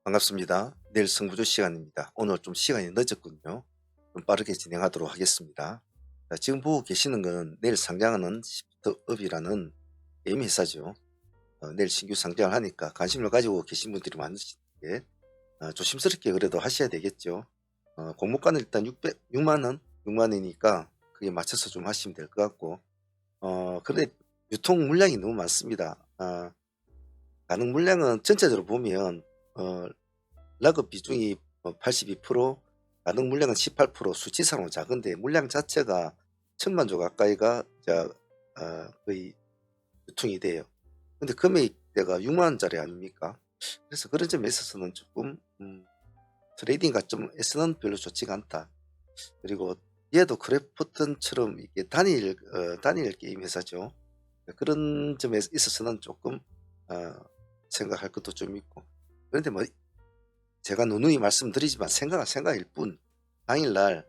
반갑습니다. 내일 승부조 시간입니다. 오늘 좀 시간이 늦었군요. 좀 빠르게 진행하도록 하겠습니다. 자, 지금 보고 계시는 건 내일 상장하는 시프트업이라는 게임 회사죠. 내일 신규 상장을 하니까 관심을 가지고 계신 분들이 많으신데 조심스럽게 그래도 하셔야 되겠죠. 공모가는 일단 6만 원, 6만 원이니까 그에 맞춰서 좀 하시면 될 것 같고 그런데 유통 물량이 너무 많습니다. 가능 물량은 전체적으로 보면 어, 락업 비중이 82%, 가능 물량은 18%, 수치상으로 작은데 물량 자체가 1,000만 조 가까이가 거의 유통이 돼요. 근데 금액대가 6만 원짜리 아닙니까? 그래서 그런 점에 있어서는 조금 트레이딩 가점에서는 별로 좋지가 않다. 그리고 얘도 크래프톤처럼 이게 단일 게임 회사죠. 그런 점에 있어서는 조금 어, 생각할 것도 좀 있고. 그런데 뭐 제가 누누이 말씀드리지만 생각은 생각일 뿐 당일날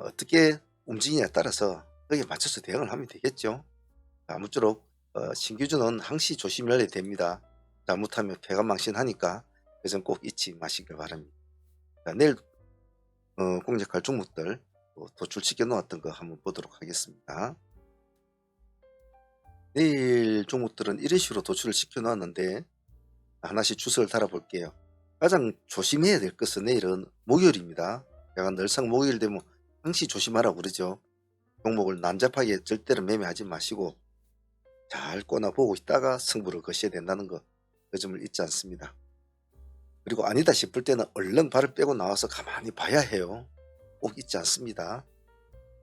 어떻게 움직이냐에 따라서 거기에 맞춰서 대응을 하면 되겠죠. 아무쪼록 신규주는 항시 조심해야 됩니다. 잘못하면 폐가망신하니까 그 점 꼭 잊지 마시길 바랍니다. 자, 내일 공략할 종목들 도출시켜 놓았던 거 한번 보도록 하겠습니다. 내일 종목들은 이런 식으로 도출을 시켜 놓았는데 하나씩 주소를 달아볼게요. 가장 조심해야 될 것은 내일은 목요일입니다. 제가 늘상 목요일 되면 항시 조심하라고 그러죠. 종목을 난잡하게 절대로 매매하지 마시고 잘 꼬나보고 있다가 승부를 거셔야 된다는 거, 그 점을 잊지 않습니다. 그리고 아니다 싶을 때는 얼른 발을 빼고 나와서 가만히 봐야 해요. 꼭 잊지 않습니다.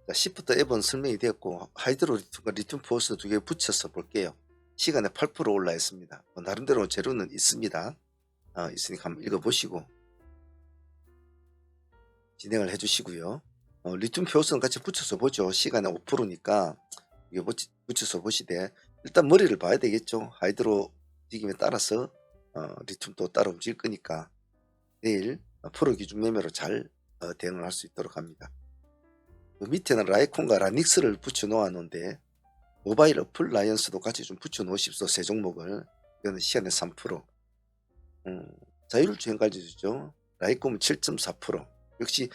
자, 시프트 앱은 설명이 되었고 하이드로 리튬과 리튬 포스 두 개 붙여서 볼게요. 시간에 8% 올라 있습니다. 나름대로 재료는 있습니다. 있으니까 한번 읽어보시고 진행을 해주시고요. 리튬 표선 같이 붙여서 보죠. 시간에 5%니까 이게 붙여서 보시되 일단 머리를 봐야 되겠죠. 하이드로 움직임에 따라서 리튬도 따라 움직일 거니까 내일 프로 기준 매매로 잘 대응을 할 수 있도록 합니다. 그 밑에는 라이콘과 라닉스를 붙여 놓았는데 모바일 어플 라이언스도 같이 좀 붙여 놓으십시오. 세 종목을. 이거는 시간에 3%. 자율주행까지죠. 라이콤은 7.4%. 역시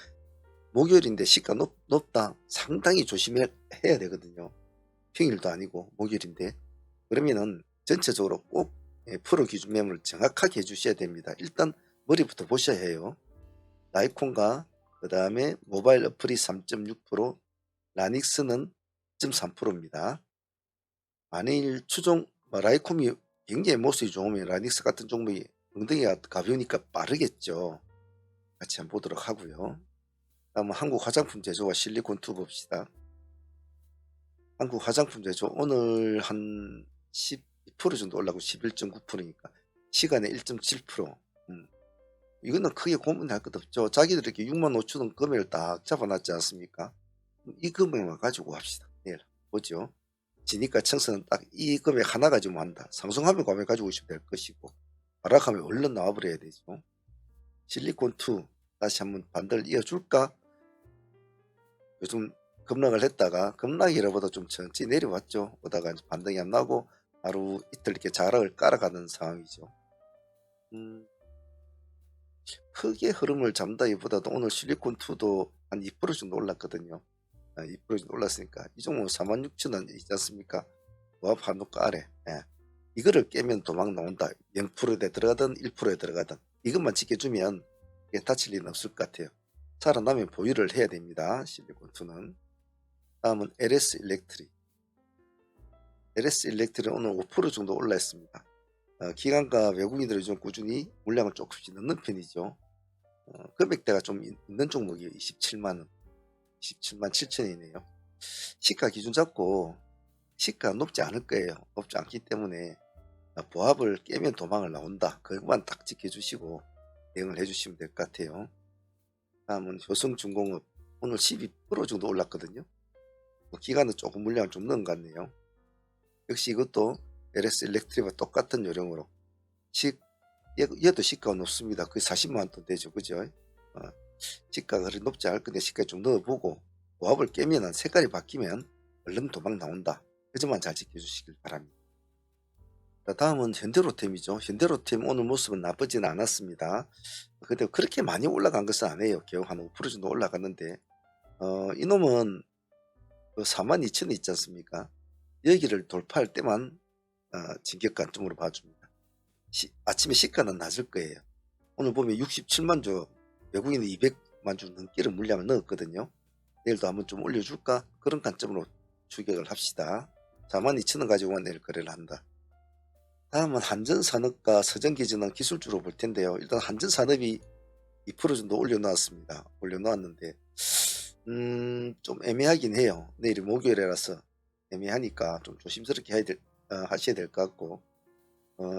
목요일인데 시가 높다. 상당히 조심해야 되거든요. 평일도 아니고 목요일인데. 그러면은 전체적으로 꼭 프로 기준 매물을 정확하게 해주셔야 됩니다. 일단 머리부터 보셔야 해요. 라이콘과 그 다음에 모바일 어플이 3.6%, 라닉스는 0.3%입니다. 만일 라이콤이 굉장히 모습이 좋으면 라닉스 같은 종목이 엉덩이가 가벼우니까 빠르겠죠. 같이 한번 보도록 하고요. 다음은 한국 화장품 제조와 실리콘2 봅시다. 한국 화장품 제조 오늘 한 12% 정도 올라고 11.9%니까 시간에 1.7%. 이거는 크게 고민할 것 없죠. 자기들이 이렇게 6만 5천 원 금액을 딱 잡아놨지 않습니까? 이 금액만 가지고 합시다. 내일 보죠. 지니까 청소는 딱 이 금액 하나 가지고 한다. 삼성하면 금액 가지고 오시면 될 것이고 바락하면 얼른 나와버려야 되죠. 실리콘2 다시 한번 반대를 이어줄까? 요즘 급락을 했다가 급락이라보다 좀 천천히 내려왔죠. 오다가 반등이 안 나고 하루 이틀 이렇게 자락을 깔아가는 상황이죠. 크게 흐름을 잡다기보다도 오늘 실리콘2도 한 2% 정도 올랐거든요. 2% 정도 올랐으니까 이 종목 46,000원 있지 않습니까? 조합 한도가 아래. 이거를 깨면 도망 나온다. 0%에 들어가든 1%에 들어가든 이것만 지켜주면 이게 다칠 일은 없을 것 같아요. 살아나면 보유를 해야 됩니다. 실리콘2는. 다음은 LS 일렉트릭. LS 일렉트릭은 오늘 5% 정도 올라 있습니다. 기관과 외국인들이 좀 꾸준히 물량을 조금씩 넣는 편이죠. 금액대가 좀 있는 종목이 27만원, 27만 7천이네요. 시가 기준 잡고 시가 높지 않을 거예요. 높지 않기 때문에 보합을 깨면 도망을 나온다. 그것만 딱 지켜주시고 대응을 해주시면 될 것 같아요. 다음은 효성중공업 오늘 12% 정도 올랐거든요. 기간은 조금 물량을 좀 넣은 것 같네요. 역시 이것도 LS 일렉트릭과 똑같은 요령으로 얘도 시가가 높습니다. 거의 40만원 돈 되죠. 그죠? 시가가 그리 높지 않을 건데 시가에 좀 넣어보고 보합을 깨면 색깔이 바뀌면 얼른 도망 나온다. 그 점만 잘 지켜주시길 바랍니다. 자, 다음은 현대로템이죠. 현대로템 오늘 모습은 나쁘진 않았습니다. 근데 그렇게 많이 올라간 것은 아니에요. 겨우 한 5% 정도 올라갔는데 이놈은 그 42,000원 있지 않습니까? 여기를 돌파할 때만 진격관점으로 봐줍니다. 아침에 시가는 낮을 거예요. 오늘 보면 67만 주, 외국인은 200만 주 넘기를 물량을 넣었거든요. 내일도 한번 좀 올려줄까? 그런 관점으로 추격을 합시다. 42,000원 가지고만 내일 거래를 한다. 다음은 한전산업과 서전기전은 기술주로 볼 텐데요. 일단 한전산업이 2% 정도 올려놓았습니다. 올려놓았는데 좀 애매하긴 해요. 내일이 목요일이라서 애매하니까 좀 조심스럽게 하셔야 될 것 같고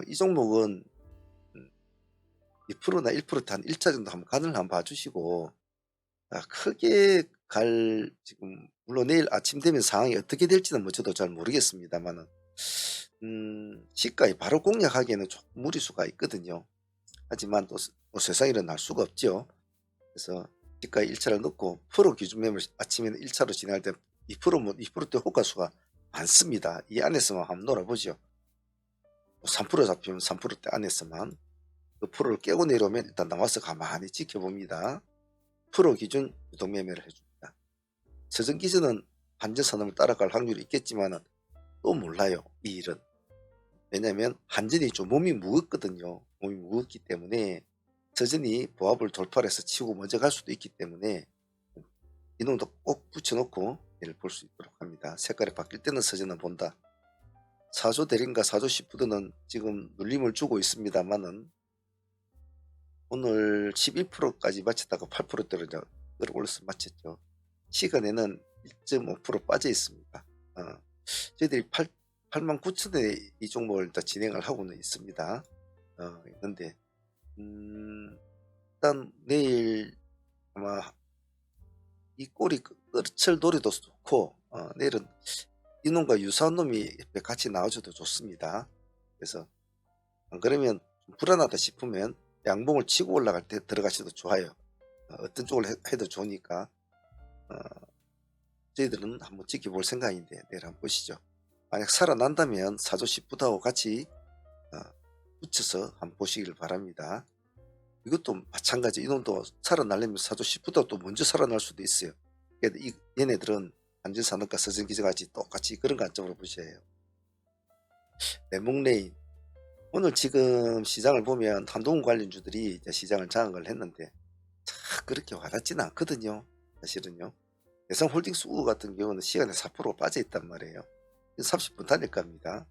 이 종목은 2%나 1%, 한 1차 정도 한번 가능을 한번 봐주시고 크게 갈 지금 물론 내일 아침 되면 상황이 어떻게 될지는 뭐 저도 잘 모르겠습니다만은 시가에 바로 공략하기에는 조금 무리수가 있거든요. 하지만 또 세상 일은 알 수가 없죠. 그래서 시가에 1차를 넣고 프로 기준 매물 아침에는 1차로 진행할 때 2%대 호가수가 많습니다. 이 안에서만 한번 놀아보죠. 3% 잡히면 3%대 안에서만 그 프로를 깨고 내려오면 일단 나와서 가만히 지켜봅니다. 프로 기준 유동 매매를 해줍니다. 서전 기준은 한전산업을 따라갈 확률이 있겠지만 또 몰라요. 이 일은. 왜냐하면 한전이 좀 몸이 무겁거든요. 몸이 무겁기 때문에 서전이 보합을 돌파해서 치고 먼저 갈 수도 있기 때문에 이놈도 꼭 붙여놓고 얘를 볼 수 있도록 합니다. 색깔이 바뀔 때는 서전은 본다. 4조 대리인가 4조 시푸드는 지금 눌림을 주고 있습니다만은 오늘 11%까지 마쳤다가 8%대로 끌어올려서 마쳤죠. 시간에는 1.5% 빠져 있습니다. 저희들이 89,000원에 이 종목을 다 진행을 하고는 있습니다. 있는데 일단 내일 아마 이 꼬리 끝을 노려도 좋고 내일은 이놈과 유사한 놈이 같이 나와줘도 좋습니다. 그래서 안 그러면 좀 불안하다 싶으면 양봉을 치고 올라갈 때 들어가셔도 좋아요. 어떤 쪽을 해도 좋으니까 저희들은 한번 지켜볼 생각인데 내일 한번 보시죠. 만약 살아난다면 4조 10부하고 같이 붙여서 한번 보시길 바랍니다. 이것도 마찬가지. 이놈도 살아나려면 4조 10부터 또 먼저 살아날 수도 있어요. 그러니까 얘네들은 한전산업과 서전기전같이 똑같이 그런 관점으로 보셔야 해요. 레몽레인 오늘 지금 시장을 보면 한동훈 관련주들이 이제 시장을 장악을 했는데 그렇게 와닿지는 않거든요. 사실은요. 대성홀딩스 우 같은 경우는 시간에 4% 빠져 있단 말이에요. 30분 단일가입니다.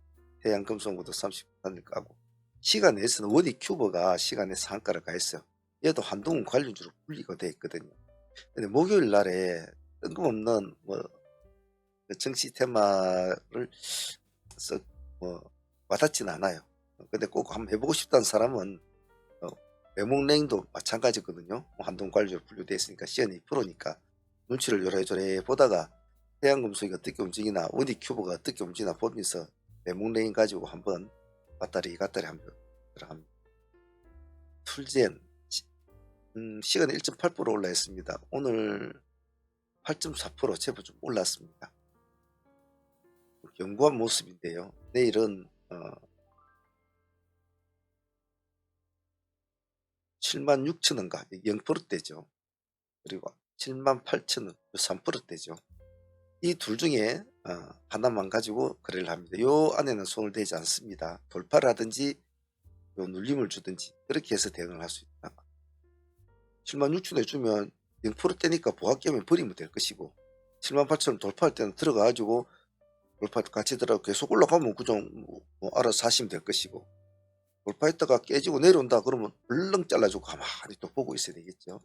해양금속도 30분 단일가고 시간 내에서는 워디 큐버가 시간에 상한가를 가했어요. 얘도 한동훈 관련주로 분리가 되어 있거든요. 근데 목요일 날에 뜬금없는 정치 테마를 와닿지는 않아요. 근데 꼭 한번 해보고 싶다는 사람은 매목랭도 마찬가지거든요. 한동 관리로 분류되어 있으니까 시간이 2%니까 눈치를 요래조래 보다가 해양금속이 어떻게 움직이나 워디 큐브가 어떻게 움직이나 보면서 매목랭 가지고 한번 왔다리 갔다리 한번 들어갑니다. 풀젠 시간에 1.8% 올라 있습니다. 오늘 8.4% 제법 좀 올랐습니다. 견고한 모습인데요. 내일은 76,000원가 0%대죠. 그리고 78,000원 3%대죠. 이 둘 중에 하나만 가지고 거래를 합니다. 요 안에는 손을 대지 않습니다. 돌파를 하든지 요 눌림을 주든지 그렇게 해서 대응을 할 수 있다. 76,000원에 주면 0%대니까 보합계면 버리면 될 것이고 78,000원 돌파할 때는 들어가가지고 돌파 같이 들어가고 계속 올라가면 그냥 알아서 하시면 될 것이고 돌파했다가 깨지고 내려온다 그러면 얼렁 잘라주고 가만히 또 보고 있어야 되겠죠.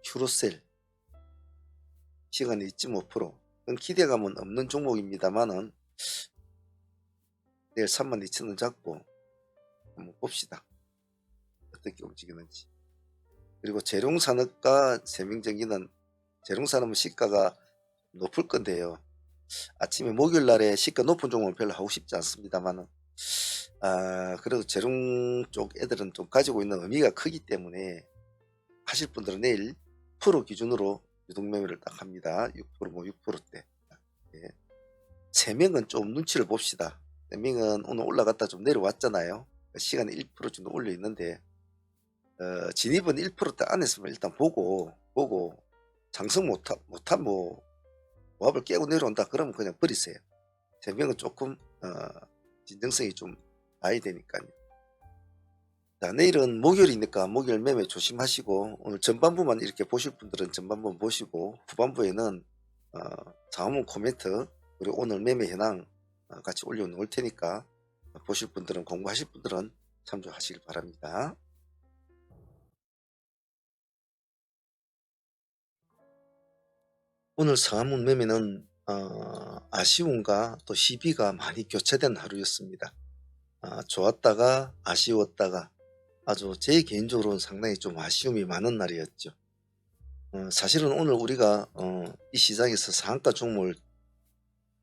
큐로셀 시간이 2.5% 기대감은 없는 종목입니다만은 내일 32,000원 잡고 한번 봅시다. 어떻게 움직이는지. 그리고 재룡산업과 세명전기는 재룡산업은 시가가 높을 건데요. 아침에 목요일 날에 시가 높은 종목은 별로 하고 싶지 않습니다만은 그래도 재룡 쪽 애들은 좀 가지고 있는 의미가 크기 때문에 하실 분들은 내일 프로 기준으로 유동매매를 딱 합니다. 6% 6%대. 예. 3명은 좀 눈치를 봅시다. 댐밍은 오늘 올라갔다 좀 내려왔잖아요. 시간에 1% 정도 올려 있는데 진입은 1%대 안에서만 일단 보고 상승 못한 뭐 모압을 깨고 내려온다 그러면 그냥 버리세요. 댐밍은 조금 진정성이 좀 나야 되니까요. 자, 내일은 목요일이니까 목요일 매매 조심하시고 오늘 전반부만 이렇게 보실 분들은 전반부 보시고 후반부에는 상한문 코멘트 그리고 오늘 매매 현황 같이 올려놓을 테니까 보실 분들은 공부하실 분들은 참조하시길 바랍니다. 오늘 상한문 매매는 아쉬움과 또 시비가 많이 교차된 하루였습니다. 좋았다가 아쉬웠다가 아주 제 개인적으로는 상당히 좀 아쉬움이 많은 날이었죠. 사실은 오늘 우리가 이 시장에서 상한가 종목을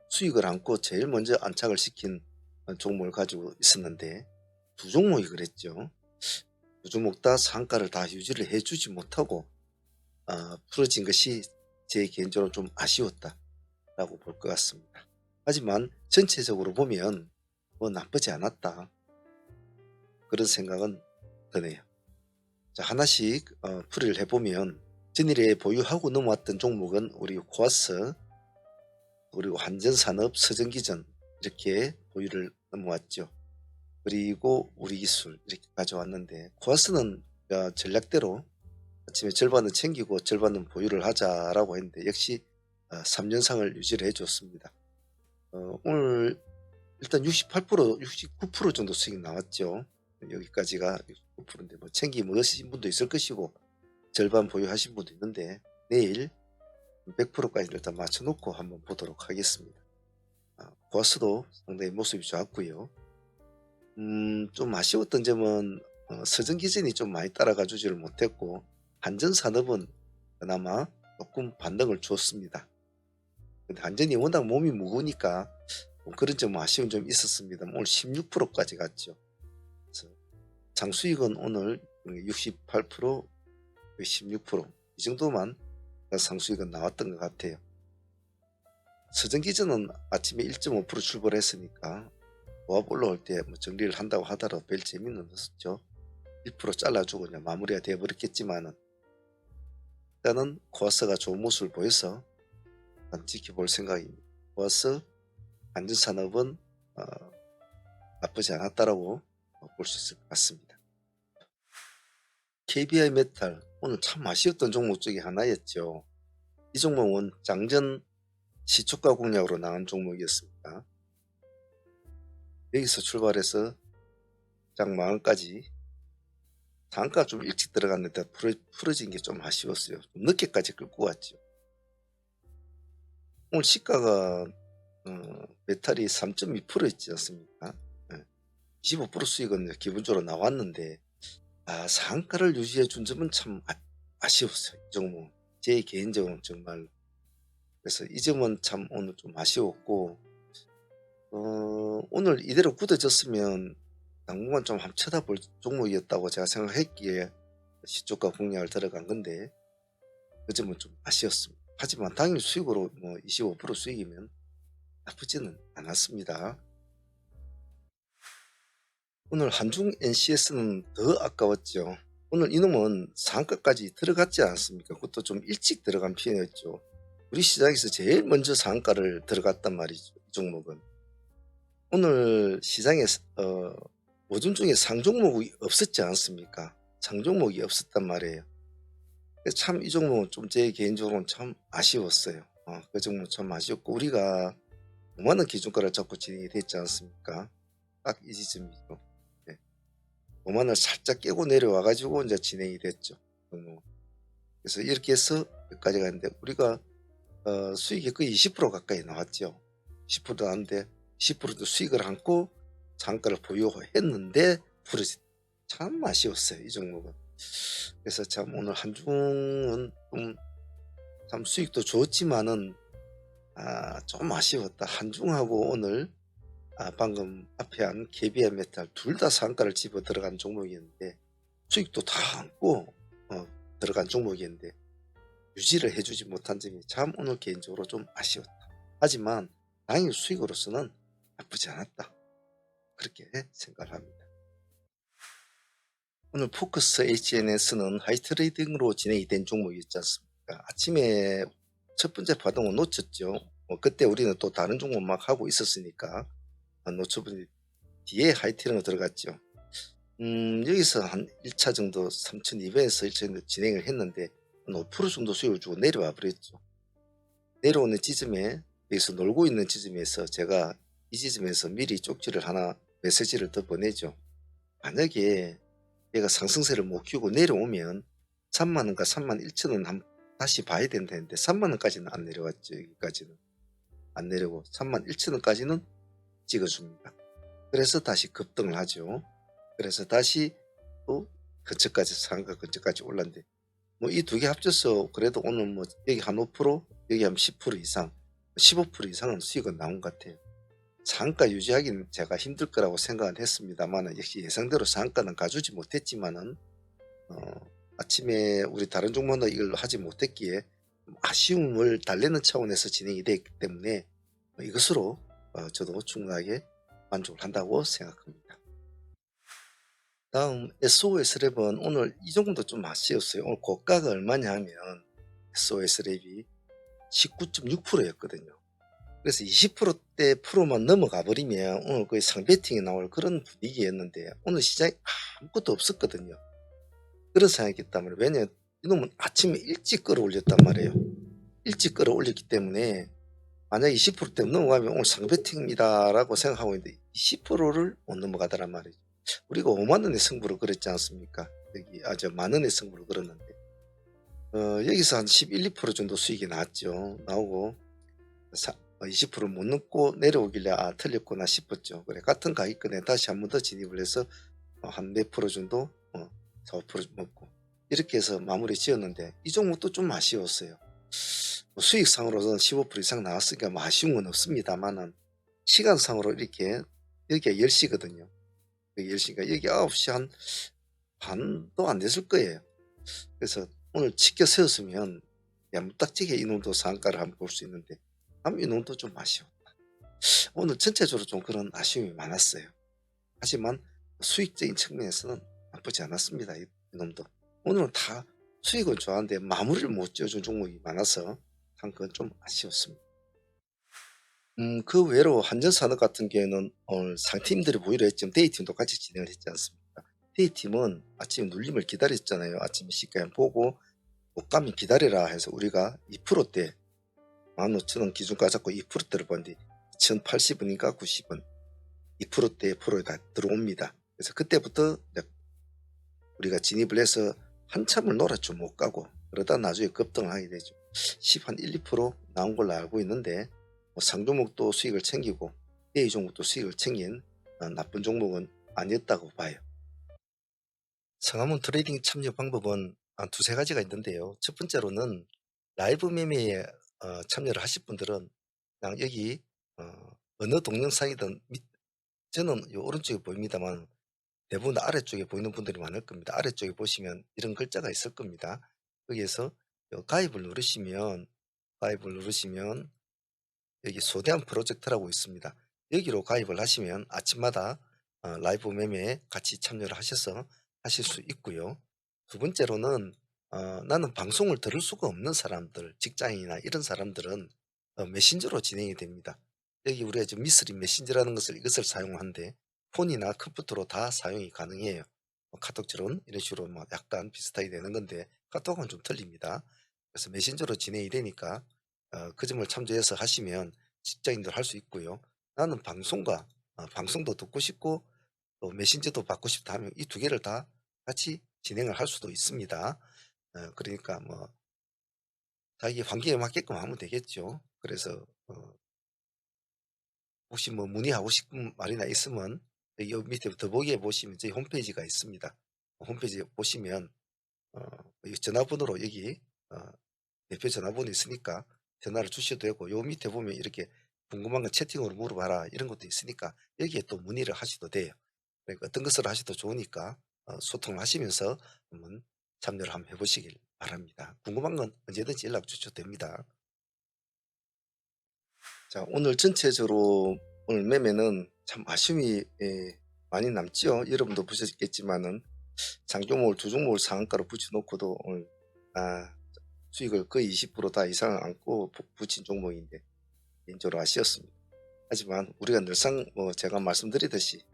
수익을 안고 제일 먼저 안착을 시킨 종목을 가지고 있었는데 두 종목이 그랬죠. 두 종목 다 상한가를 다 유지를 해주지 못하고 풀어진 것이 제 개인적으로 좀 아쉬웠다라고 볼 것 같습니다. 하지만 전체적으로 보면 뭐 나쁘지 않았다 그런 생각은 드네요. 자, 하나씩 풀이를 해보면 전일에 보유하고 넘어왔던 종목은 우리 코아스 그리고 한전산업, 서전기전 이렇게 보유를 넘어왔죠. 그리고 우리기술 이렇게 가져왔는데 코아스는 전략대로 아침에 절반은 챙기고 절반은 보유를 하자라고 했는데 역시 3년상을 유지를 해줬습니다. 오늘 일단 68%, 69% 정도 수익 나왔죠. 여기까지가 69%인데 뭐 챙기시는 분도 있을 것이고 절반 보유하신 분도 있는데 내일 100%까지 일단 맞춰놓고 한번 보도록 하겠습니다. 코아스도 상당히 모습이 좋았고요. 좀 아쉬웠던 점은 서전기전이 좀 많이 따라가 주지를 못했고 한전산업은 그나마 조금 반등을 주었습니다. 근데 한전이 워낙 몸이 무거우니까 그런 점 아쉬운 점 있었습니다. 오늘 16%까지 갔죠. 장수익은 오늘 68%, 16%이 정도만 상수익은 나왔던 것 같아요. 서전기전은 아침에 1.5% 출발했으니까 모압 올라올 때 뭐 정리를 한다고 하더라도 별 재미는 없었죠. 1% 잘라주고 그냥 마무리가 되어버렸겠지만은 일단은 코아스가 좋은 모습을 보여서 지켜볼 생각입니다. 코아스 한전산업은 나쁘지 않았다라고 볼 수 있을 것 같습니다. KBI 메탈 오늘 참 아쉬웠던 종목 중에 하나였죠. 이 종목은 장전 시초가 공략으로 나온 종목이었습니다. 여기서 출발해서 장마감까지 단가 좀 일찍 들어갔는데 풀어진 게 좀 아쉬웠어요. 좀 늦게까지 끌고 왔죠. 오늘 시가가 메탈이 3.2% 있지 않습니까? 25% 수익은 기본적으로 나왔는데 상한가를 유지해 준 점은 참 아쉬웠어요. 이 종목 제 개인적으로는 정말 그래서 이 점은 참 오늘 좀 아쉬웠고 오늘 이대로 굳어졌으면 당분간 좀 한번 쳐다볼 종목이었다고 제가 생각했기에 시초가 공략을 들어간 건데 그 점은 좀 아쉬웠습니다. 하지만 당일 수익으로 뭐 25% 수익이면 나쁘지는 않았습니다. 오늘 한중 NCS는 더 아까웠죠. 오늘 이놈은 상한가까지 들어갔지 않습니까? 그것도 좀 일찍 들어간 편이었죠. 우리 시장에서 제일 먼저 상한가를 들어갔단 말이죠. 이 종목은 오늘 시장에 오전 중에 상종목이 없었지 않습니까? 상종목이 없었단 말이에요. 참 이 종목은 좀 제 개인적으로는 참 아쉬웠어요. 그 종목 참 아쉬웠고 우리가 5만원 기준가를 잡고 진행이 됐지 않습니까? 딱 이 지점이죠. 네. 5만원을 살짝 깨고 내려와 가지고 이제 진행이 됐죠. 그래서 이렇게 해서 여기까지 갔는데 우리가 수익이 거의 20% 가까이 나왔죠. 10% 나왔는데 10%도 수익을 안고 상가를 보유했는데 부러진 참 아쉬웠어요. 이 종목은. 그래서 참 오늘 한중은 참 수익도 좋았지만은 조금 아쉬웠다. 한중하고 오늘 방금 앞에 한 KBI 메탈 둘 다 상가를 집어 들어간 종목이었는데 수익도 다 안고 들어간 종목이었는데 유지를 해주지 못한 점이 참 오늘 개인적으로 좀 아쉬웠다. 하지만 당일 수익으로서는 나쁘지 않았다. 그렇게 생각을 합니다. 오늘 포커스 HNS는 하이트레이딩으로 진행이 된 종목이었지 않습니까? 아침에 첫 번째 파동은 놓쳤죠. 그때 우리는 또 다른 종목 막 하고 있었으니까 놓쳐버린 뒤에 하이트레이딩으로 들어갔죠. 여기서 한 1차 정도 3,200에서 1차 정도 진행을 했는데 한 5% 정도 수익을 주고 내려와 버렸죠. 내려오는 지점에 여기서 놀고 있는 지점에서 제가 이 지점에서 미리 쪽지를 하나 메시지를 더 보내죠. 만약에 얘가 상승세를 못 키우고 내려오면 3만 원과 3만 1천 원 다시 봐야 된다는데 3만 원까지는 안 내려왔죠. 여기까지는 안 내려고 3만 1천 원까지는 찍어줍니다. 그래서 다시 급등을 하죠. 그래서 다시 또 근처까지 상가 근처까지 올랐는데 뭐 이 두 개 합쳐서 그래도 오늘 뭐 여기 한 5% 여기 한 10% 이상 15% 이상은 수익은 나온 것 같아요. 상가 유지하기는 제가 힘들 거라고 생각은 했습니다만 역시 예상대로 상가는 가주지 못했지만은 아침에 우리 다른 종목도 이걸 하지 못했기에 아쉬움을 달래는 차원에서 진행이 되기 때문에 이것으로 저도 충분하게 만족을 한다고 생각합니다. 다음 SOS랩은 오늘 이 정도 좀 아쉬웠어요. 오늘 고가가 얼마냐 하면 SOS랩이 19.6%였거든요. 그래서 20%대 프로만 넘어가 버리면 오늘 거의 상배팅이 나올 그런 분위기였는데 오늘 시장에 아무것도 없었거든요. 그런 생각했기 때문에 왜냐면 이놈은 아침에 일찍 끌어올렸단 말이에요. 일찍 끌어올렸기 때문에 만약 20%대 넘어가면 오늘 상배팅이다라고 생각하고 있는데 20%를 못 넘어가더란 말이죠. 우리가 5만 원의 승부를 걸었지 않습니까? 여기 저 만 원의 승부를 걸었는데 여기서 한 11, 2% 정도 수익이 나왔죠. 나오고 20%못 넘고 내려오길래 틀렸구나 싶었죠. 그래 같은 가격권에 다시 한 번 더 진입을 해서 한 몇 프로 정도 4, 5% 먹고 이렇게 해서 마무리 지었는데 이 종목도 좀 아쉬웠어요. 수익상으로는 15% 이상 나왔으니까 뭐 아쉬운 건 없습니다만은 시간상으로 이렇게 여기가 10시거든요. 10시니까 여기 9시 한 반도 안 됐을 거예요. 그래서 오늘 치켜 세웠으면 야무딱지게 이놈도 상가를 한번 볼 수 있는데 이놈도 좀 아쉬웠다. 오늘 전체적으로 좀 그런 아쉬움이 많았어요. 하지만 수익적인 측면에서는 나쁘지 않았습니다. 이놈도 오늘은 다 수익은 좋았는데 마무리를 못 지어준 종목이 많아서 한 건 좀 아쉬웠습니다. 그 외로 한전산업 같은 경우에는 오늘 상팀들이 보유를 했지만 데이팀도 같이 진행을 했지 않습니까? 데이팀은 아침에 눌림을 기다렸잖아요. 아침에 시가에 보고 못 가면 기다려라 해서 우리가 2%대 15,000원 기준가 잡고 2%대를 봤는데 2,080원인가 90원 2%대 프로가 들어옵니다. 그래서 그때부터 우리가 진입을 해서 한참을 놀았죠. 못 가고 그러다 나중에 급등을 하게 되죠. 10 한 1, 2% 나온 걸로 알고 있는데 상종목도 수익을 챙기고 A 종목도 수익을 챙긴 나쁜 종목은 아니었다고 봐요. 성함은 트레이딩 참여 방법은 한 두세 가지가 있는데요. 첫 번째로는 라이브 매매에 참여를 하실 분들은 그냥 여기 어느 동영상이든 저는 요 오른쪽에 보입니다만 대부분 아래쪽에 보이는 분들이 많을 겁니다. 아래쪽에 보시면 이런 글자가 있을 겁니다. 거기에서 요 가입을 누르시면 여기 소대한 프로젝트라고 있습니다. 여기로 가입을 하시면 아침마다 라이브 매매에 같이 참여를 하셔서 하실 수 있고요. 두 번째로는 나는 방송을 들을 수가 없는 사람들, 직장인이나 이런 사람들은 메신저로 진행이 됩니다. 여기 우리가 지금 미스리 메신저라는 이것을 사용하는데 폰이나 컴퓨터로 다 사용이 가능해요. 카톡처럼 이런 식으로 뭐 약간 비슷하게 되는 건데 카톡은 좀 틀립니다. 그래서 메신저로 진행이 되니까 그 점을 참조해서 하시면 직장인들 할 수 있고요. 나는 방송도 듣고 싶고 또 메신저도 받고 싶다 하면 이 두 개를 다 같이 진행을 할 수도 있습니다. 그러니까 뭐 자기 환경에 맞게끔 하면 되겠죠. 그래서 혹시 뭐 문의하고 싶은 말이나 있으면 여기 밑에 더보기에 보시면 저희 홈페이지가 있습니다. 홈페이지 보시면 이 전화번호로 여기 어, 대표 전화번호 있으니까 전화를 주셔도 되고 요 밑에 보면 이렇게 궁금한 건 채팅으로 물어봐라 이런 것도 있으니까 여기에 또 문의를 하셔도 돼요. 그러니까 어떤 것을 하셔도 좋으니까 소통을 하시면서 한번 참여를 한번 해보시길 바랍니다. 궁금한 건 언제든지 연락 주셔도 됩니다. 자, 오늘 전체적으로 오늘 매매는 참 아쉬움이 많이 남지요. 여러분도 보셨겠지만은 장종목을 두 종목을 상한가로 붙여놓고도 오늘 수익을 거의 20%다 이상을 안고 붙인 종목인데 개인적으로 아쉬웠습니다. 하지만 우리가 늘상 제가 말씀드리듯이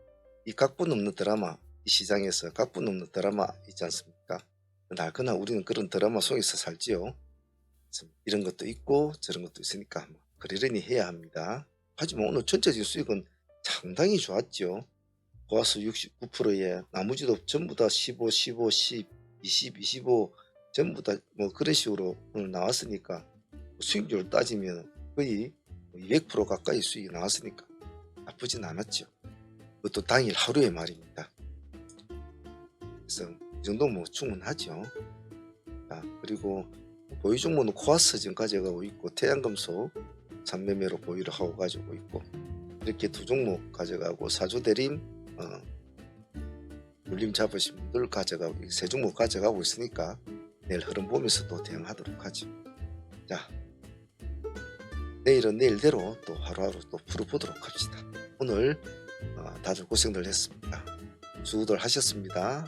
이 각본 없는 드라마, 이 시장에서 각본 없는 드라마 있지 않습니까? 그날 우리는 그런 드라마 속에서 살지요. 그래서 이런 것도 있고 저런 것도 있으니까 그러려니 해야 합니다. 하지만 오늘 전체적인 수익은 상당히 좋았죠. 보아서 69%에 나머지도 전부 다 15, 15, 10, 20, 25 전부 다 그런 식으로 오늘 나왔으니까 수익률을 따지면 거의 200% 가까이 수익이 나왔으니까 나쁘진 않았죠. 그것도 당일 하루에 말입니다. 그래서 이 정도면 충분하죠. 그리고 보유 종목은 코아스 지금 가져가고 있고 태양금속 3매매로 보유를 하고 가지고 있고 이렇게 두 종목 가져가고 사조대림 물림 잡으신 분들 가져가고 세 종목 가져가고 있으니까 내일 흐름 보면서 또 대응하도록 하죠. 자, 내일은 내일대로 또 하루하루 또 풀어보도록 합시다. 오늘 다들 고생들 했습니다. 수고들 하셨습니다.